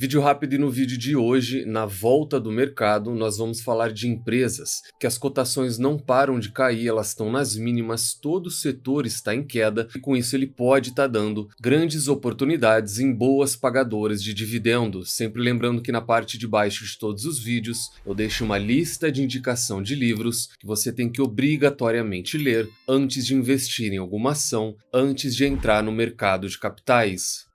Vídeo rápido e no vídeo de hoje, na volta do mercado, nós vamos falar de empresas que as cotações não param de cair, elas estão nas mínimas, todo o setor está em queda e com isso ele pode estar dando grandes oportunidades em boas pagadoras de dividendos. Sempre lembrando que na parte de baixo de todos os vídeos eu deixo uma lista de indicação de livros que você tem que obrigatoriamente ler antes de investir em alguma ação, antes de entrar no mercado de capitais.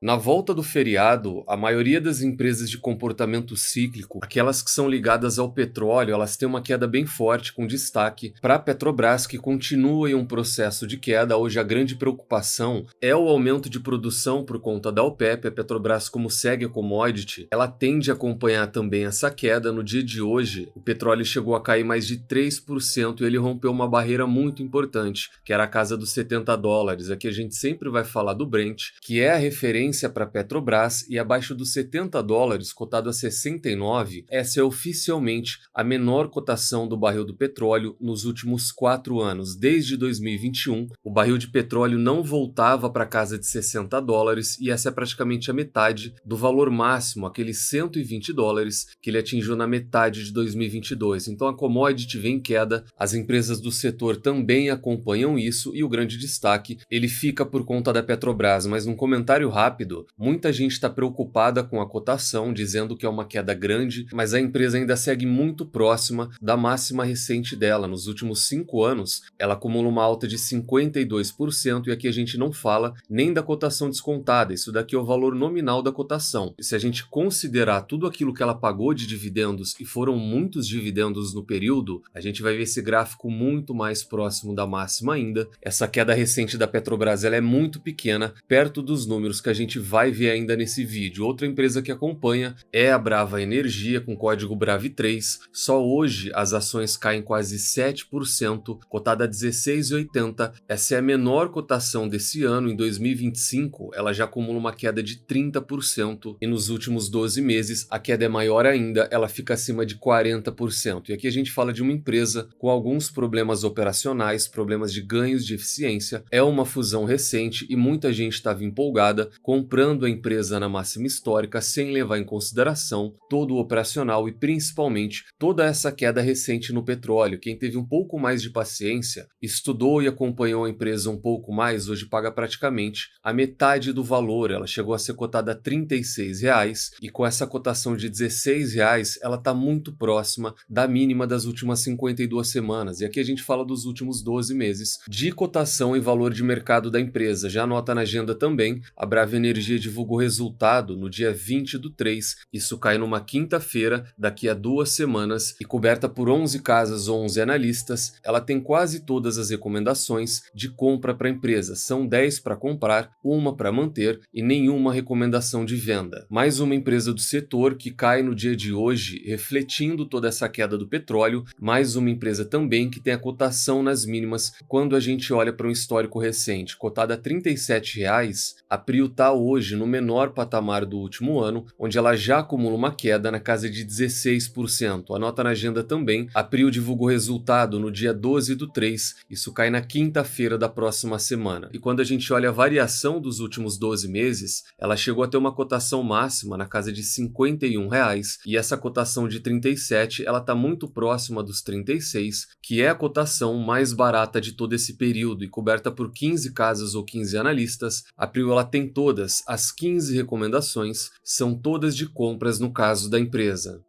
Na volta do feriado, a maioria das empresas de comportamento cíclico, aquelas que são ligadas ao petróleo, elas têm uma queda bem forte, com destaque para a Petrobras, que continua em um processo de queda. Hoje a grande preocupação é o aumento de produção por conta da OPEP. A Petrobras, como segue a commodity, ela tende a acompanhar também essa queda. No dia de hoje, o petróleo chegou a cair mais de 3% e ele rompeu uma barreira muito importante, que era a casa dos $70. Aqui a gente sempre vai falar do Brent, que é a referência para a Petrobras, e abaixo dos $70, cotado a 69, essa é oficialmente a menor cotação do barril do petróleo nos últimos 4 anos. Desde 2021, o barril de petróleo não voltava para a casa de $60 e essa é praticamente a metade do valor máximo, aqueles $120 que ele atingiu na metade de 2022. Então a commodity vem em queda, as empresas do setor também acompanham isso e o grande destaque ele fica por conta da Petrobras. Mas num comentário rápido, muita gente está preocupada com a cotação, dizendo que é uma queda grande, mas a empresa ainda segue muito próxima da máxima recente dela. Nos últimos 5 anos, ela acumula uma alta de 52%, e aqui a gente não fala nem da cotação descontada, isso daqui é o valor nominal da cotação. E se a gente considerar tudo aquilo que ela pagou de dividendos, e foram muitos dividendos no período, a gente vai ver esse gráfico muito mais próximo da máxima ainda. Essa queda recente da Petrobras ela é muito pequena, perto dos números que a gente vai ver ainda nesse vídeo. Outra empresa que acompanha é a Brava Energia, com código BRAV3. Só hoje as ações caem quase 7%, cotada a 16,80. Essa é a menor cotação desse ano. Em 2025, ela já acumula uma queda de 30% e nos últimos 12 meses a queda é maior ainda, ela fica acima de 40%. E aqui a gente fala de uma empresa com alguns problemas operacionais, problemas de ganhos de eficiência. É uma fusão recente e muita gente estava empolgada comprando a empresa na máxima histórica sem levar em consideração todo o operacional e principalmente toda essa queda recente no petróleo. Quem teve um pouco mais de paciência, estudou e acompanhou a empresa um pouco mais, hoje paga praticamente a metade do valor. Ela chegou a ser cotada a R$36 e com essa cotação de R$16 ela está muito próxima da mínima das últimas 52 semanas. E aqui a gente fala dos últimos 12 meses de cotação e valor de mercado da empresa. Já anota na agenda também, a Brava Energia divulgou resultado no dia 20/3, isso cai numa quinta-feira, daqui a 2 semanas, e coberta por 11 casas, 11 analistas, ela tem quase todas as recomendações de compra para a empresa. São 10 para comprar, uma para manter e nenhuma recomendação de venda. Mais uma empresa do setor que cai no dia de hoje, refletindo toda essa queda do petróleo, mais uma empresa também que tem a cotação nas mínimas quando a gente olha para um histórico recente, cotada a R$37, a Prio está hoje no menor patamar do último ano, onde ela já acumula uma queda na casa de 16%. Anota na agenda também, a Prio divulgou resultado no dia 12/3, isso cai na quinta-feira da próxima semana. E quando a gente olha a variação dos últimos 12 meses, ela chegou a ter uma cotação máxima na casa de R$51, e essa cotação de 37, ela está muito próxima dos 36, que é a cotação mais barata de todo esse período, e coberta por 15 casas ou 15 analistas. A Prio ela tem todas as 15 recomendações, são todas de compras no caso da empresa.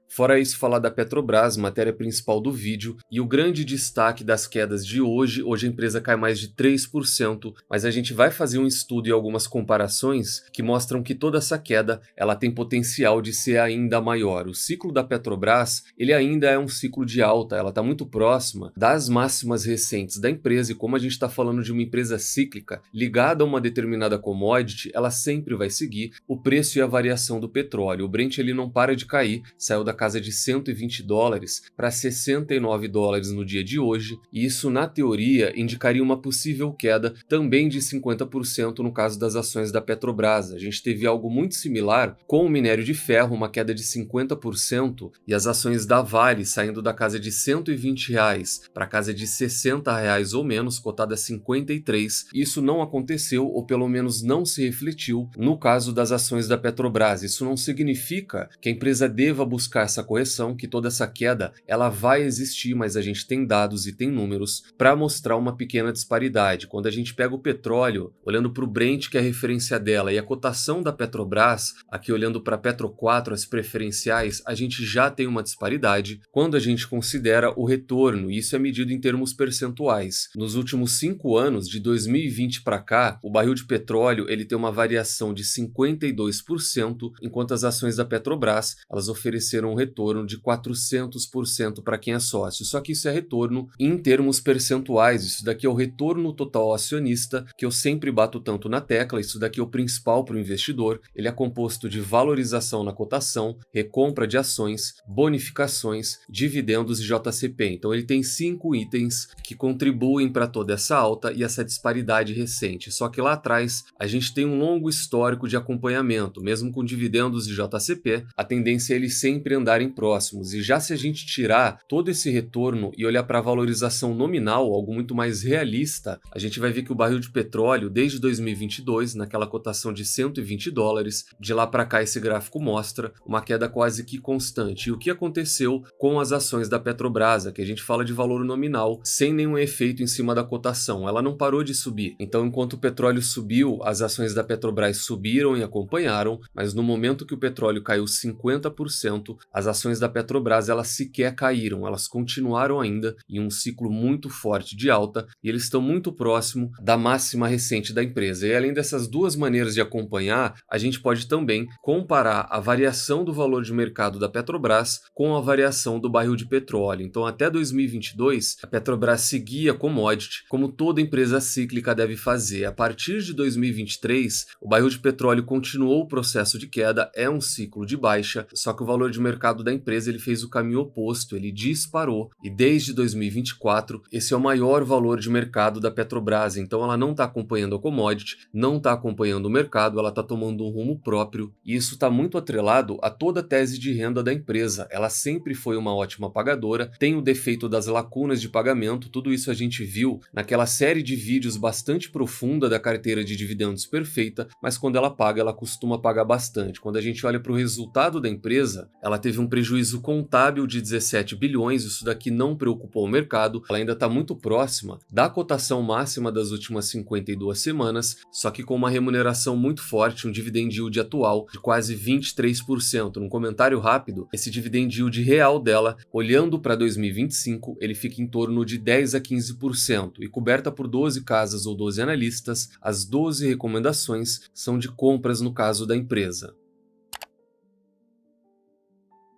Fora isso, falar da Petrobras, matéria principal do vídeo, e o grande destaque das quedas de hoje a empresa cai mais de 3%, mas a gente vai fazer um estudo e algumas comparações que mostram que toda essa queda ela tem potencial de ser ainda maior. O ciclo da Petrobras ele ainda é um ciclo de alta, ela está muito próxima das máximas recentes da empresa, e como a gente está falando de uma empresa cíclica ligada a uma determinada commodity, ela sempre vai seguir o preço e a variação do petróleo. O Brent ele não para de cair, saiu da casa casa de $120 para $69 no dia de hoje, e isso, na teoria, indicaria uma possível queda também de 50% no caso das ações da Petrobras. A gente teve algo muito similar com o minério de ferro, uma queda de 50%, e as ações da Vale saindo da casa de R$120 para a casa de R$60 ou menos, cotada a 53. Isso não aconteceu, ou pelo menos não se refletiu, no caso das ações da Petrobras. Isso não significa que a empresa deva buscar essa correção, que toda essa queda ela vai existir, mas a gente tem dados e tem números para mostrar uma pequena disparidade. Quando a gente pega o petróleo, olhando para o Brent, que é a referência dela, e a cotação da Petrobras, aqui olhando para a Petro 4, as preferenciais, a gente já tem uma disparidade quando a gente considera o retorno, e isso é medido em termos percentuais. Nos últimos 5 anos, de 2020 para cá, o barril de petróleo ele tem uma variação de 52%, enquanto as ações da Petrobras elas ofereceram um retorno de 400% para quem é sócio. Só que isso é retorno em termos percentuais, isso daqui é o retorno total ao acionista, que eu sempre bato tanto na tecla. Isso daqui é o principal para o investidor. Ele é composto de valorização na cotação, recompra de ações, bonificações, dividendos e JCP. Então ele tem 5 itens que contribuem para toda essa alta e essa disparidade recente. Só que lá atrás a gente tem um longo histórico de acompanhamento, mesmo com dividendos e JCP, a tendência é eles sempre andarem próximos. E já se a gente tirar todo esse retorno e olhar para a valorização nominal, algo muito mais realista, a gente vai ver que o barril de petróleo, desde 2022, naquela cotação de $120, de lá para cá esse gráfico mostra uma queda quase que constante. E o que aconteceu com as ações da Petrobras, que a gente fala de valor nominal, sem nenhum efeito em cima da cotação, ela não parou de subir. Então, enquanto o petróleo subiu, as ações da Petrobras subiram e acompanharam, mas no momento que o petróleo caiu 50%, as ações da Petrobras elas sequer caíram, elas continuaram ainda em um ciclo muito forte de alta e eles estão muito próximo da máxima recente da empresa. E além dessas duas maneiras de acompanhar, a gente pode também comparar a variação do valor de mercado da Petrobras com a variação do barril de petróleo. Então, até 2022, a Petrobras seguia commodity, como toda empresa cíclica deve fazer. A partir de 2023, o barril de petróleo continuou o processo de queda, é um ciclo de baixa, só que o valor de mercado da empresa ele fez o caminho oposto, ele disparou, e desde 2024, esse é o maior valor de mercado da Petrobras. Então ela não está acompanhando a commodity, não está acompanhando o mercado, ela está tomando um rumo próprio, e isso está muito atrelado a toda a tese de renda da empresa. Ela sempre foi uma ótima pagadora, tem o defeito das lacunas de pagamento, tudo isso a gente viu naquela série de vídeos bastante profunda da carteira de dividendos perfeita, mas quando ela paga, ela costuma pagar bastante. Quando a gente olha para o resultado da empresa, ela teve um prejuízo contábil de 17 bilhões, isso daqui não preocupou o mercado, ela ainda está muito próxima da cotação máxima das últimas 52 semanas, só que com uma remuneração muito forte, um dividend yield atual de quase 23%. Num comentário rápido, esse dividend yield real dela, olhando para 2025, ele fica em torno de 10 a 15%, e coberta por 12 casas ou 12 analistas, as 12 recomendações são de compras no caso da empresa.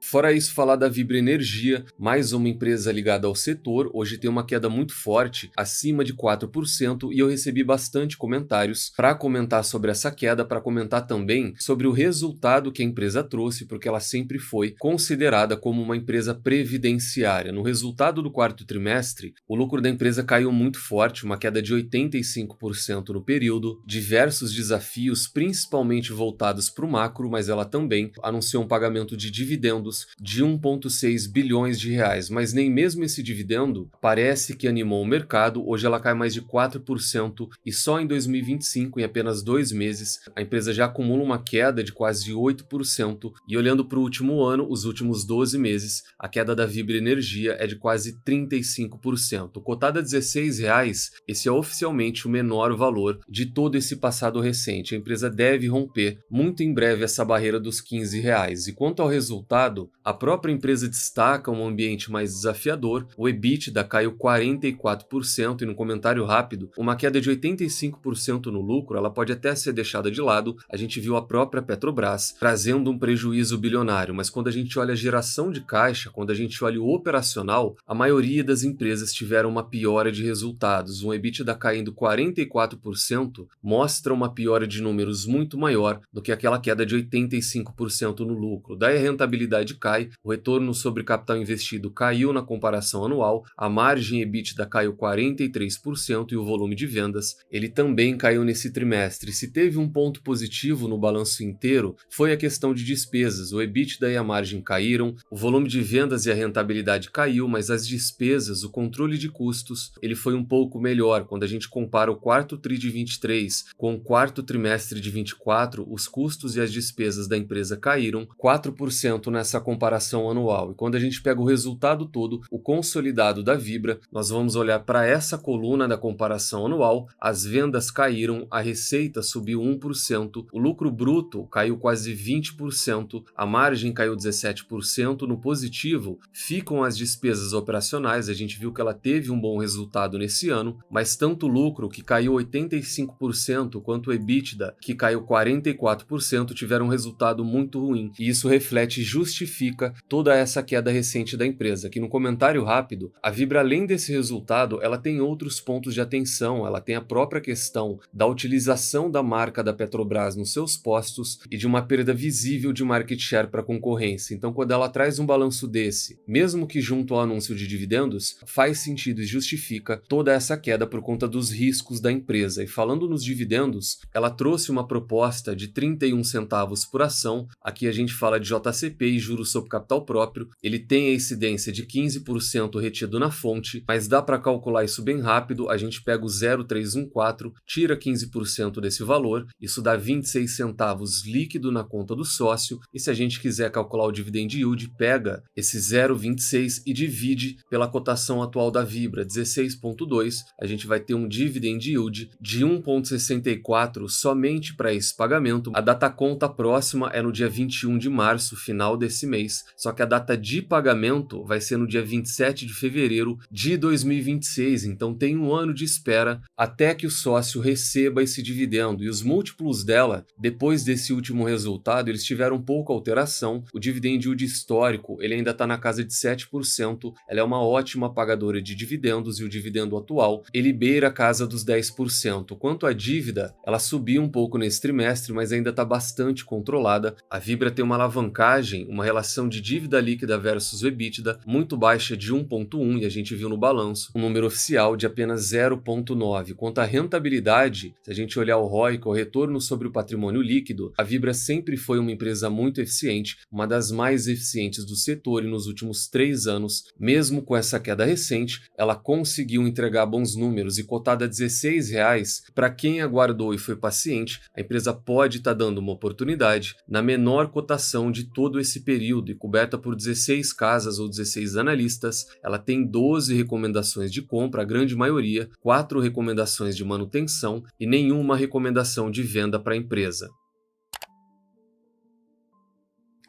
Fora isso, falar da Vibra Energia, mais uma empresa ligada ao setor, hoje tem uma queda muito forte, acima de 4%, e eu recebi bastante comentários para comentar sobre essa queda, para comentar também sobre o resultado que a empresa trouxe, porque ela sempre foi considerada como uma empresa previdenciária. No resultado do quarto trimestre, o lucro da empresa caiu muito forte, uma queda de 85% no período, diversos desafios, principalmente voltados para o macro, mas ela também anunciou um pagamento de dividendos de 1,6 bilhões de reais, mas nem mesmo esse dividendo parece que animou o mercado. Hoje ela cai mais de 4% e só em 2025, em apenas 2 meses, a empresa já acumula uma queda de quase 8%, e olhando para o último ano, os últimos 12 meses, a queda da Vibra Energia é de quase 35%. Cotada a R$16, esse é oficialmente o menor valor de todo esse passado recente. A empresa deve romper muito em breve essa barreira dos R$15. E quanto ao resultado, a própria empresa destaca um ambiente mais desafiador, o EBITDA caiu 44%, e no comentário rápido, uma queda de 85% no lucro, ela pode até ser deixada de lado. A gente viu a própria Petrobras trazendo um prejuízo bilionário, mas quando a gente olha a geração de caixa, quando a gente olha o operacional, a maioria das empresas tiveram uma piora de resultados. Um EBITDA caindo 44% mostra uma piora de números muito maior do que aquela queda de 85% no lucro. Daí a rentabilidade cai, o retorno sobre capital investido caiu na comparação anual, a margem EBITDA caiu 43% e o volume de vendas, ele também caiu nesse trimestre. Se teve um ponto positivo no balanço inteiro, foi a questão de despesas. O EBITDA e a margem caíram, o volume de vendas e a rentabilidade caiu, mas as despesas, o controle de custos, ele foi um pouco melhor. Quando a gente compara o quarto tri de 23 com o quarto trimestre de 24, os custos e as despesas da empresa caíram 4% nessa comparação anual. E quando a gente pega o resultado todo, o consolidado da Vibra, nós vamos olhar para essa coluna da comparação anual, as vendas caíram, a receita subiu 1%, o lucro bruto caiu quase 20%, a margem caiu 17%, no positivo ficam as despesas operacionais, a gente viu que ela teve um bom resultado nesse ano, mas tanto o lucro, que caiu 85%, quanto o EBITDA, que caiu 44%, tiveram um resultado muito ruim, e isso reflete e justifica toda essa queda recente da empresa. Aqui no comentário rápido, a Vibra, além desse resultado, ela tem outros pontos de atenção, ela tem a própria questão da utilização da marca da Petrobras nos seus postos e de uma perda visível de market share para a concorrência. Então, quando ela traz um balanço desse, mesmo que junto ao anúncio de dividendos, faz sentido e justifica toda essa queda por conta dos riscos da empresa. E falando nos dividendos, ela trouxe uma proposta de 31 centavos por ação. Aqui a gente fala de JCP e juros sobre capital próprio. Ele tem a incidência de 15% retido na fonte, mas dá para calcular isso bem rápido. A gente pega o 0,314, tira 15% desse valor, isso dá 26 centavos líquido na conta do sócio, e se a gente quiser calcular o dividend yield, pega esse 0,26 e divide pela cotação atual da Vibra, 16,2, a gente vai ter um dividend yield de 1,64 somente para esse pagamento. A data conta próxima é no dia 21 de março, final desse mês, só que a data de pagamento vai ser no dia 27 de fevereiro de 2026, então tem um ano de espera até que o sócio receba esse dividendo, e os múltiplos dela, depois desse último resultado, eles tiveram pouca alteração. O dividend yield histórico, ele ainda está na casa de 7%, ela é uma ótima pagadora de dividendos, e o dividendo atual, ele beira a casa dos 10%. Quanto à dívida, ela subiu um pouco nesse trimestre, mas ainda está bastante controlada. A Vibra tem uma alavancagem, uma relação de dívida líquida versus o EBITDA muito baixa, de 1,1, e a gente viu no balanço um número oficial de apenas 0,9. Quanto à rentabilidade, se a gente olhar o ROIC, o retorno sobre o patrimônio líquido, a Vibra sempre foi uma empresa muito eficiente, uma das mais eficientes do setor, e nos últimos 3 anos, mesmo com essa queda recente, ela conseguiu entregar bons números, e cotada a R$16, para quem aguardou e foi paciente, a empresa pode estar dando uma oportunidade na menor cotação de todo esse período, e coberta por 16 casas ou 16 analistas. Ela tem 12 recomendações de compra, a grande maioria, 4 recomendações de manutenção e nenhuma recomendação de venda para a empresa.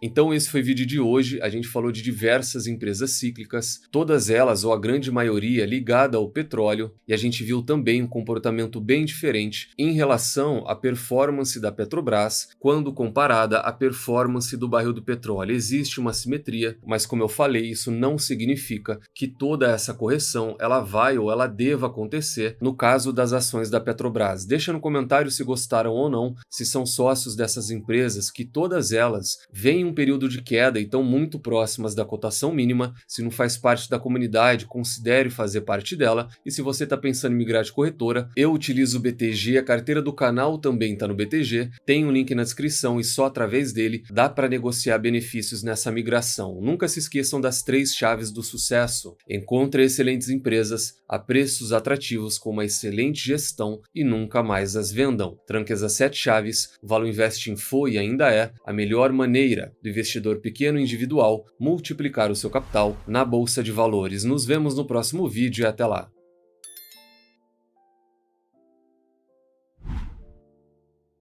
Então esse foi o vídeo de hoje. A gente falou de diversas empresas cíclicas, todas elas, ou a grande maioria, ligada ao petróleo, e a gente viu também um comportamento bem diferente em relação à performance da Petrobras quando comparada à performance do barril do petróleo. Existe uma simetria, mas como eu falei, isso não significa que toda essa correção ela vai ou ela deva acontecer no caso das ações da Petrobras. Deixa no comentário se gostaram ou não, se são sócios dessas empresas, que todas elas vêm um período de queda e estão muito próximas da cotação mínima. Se não faz parte da comunidade, considere fazer parte dela. E se você está pensando em migrar de corretora, eu utilizo o BTG, a carteira do canal também está no BTG, tem um link na descrição e só através dele dá para negociar benefícios nessa migração. Nunca se esqueçam das 3 chaves do sucesso: encontre excelentes empresas a preços atrativos com uma excelente gestão e nunca mais as vendam. Tranque as 7 chaves, o Valor Investing foi e ainda é a melhor maneira do investidor pequeno individual multiplicar o seu capital na Bolsa de Valores. Nos vemos no próximo vídeo e até lá!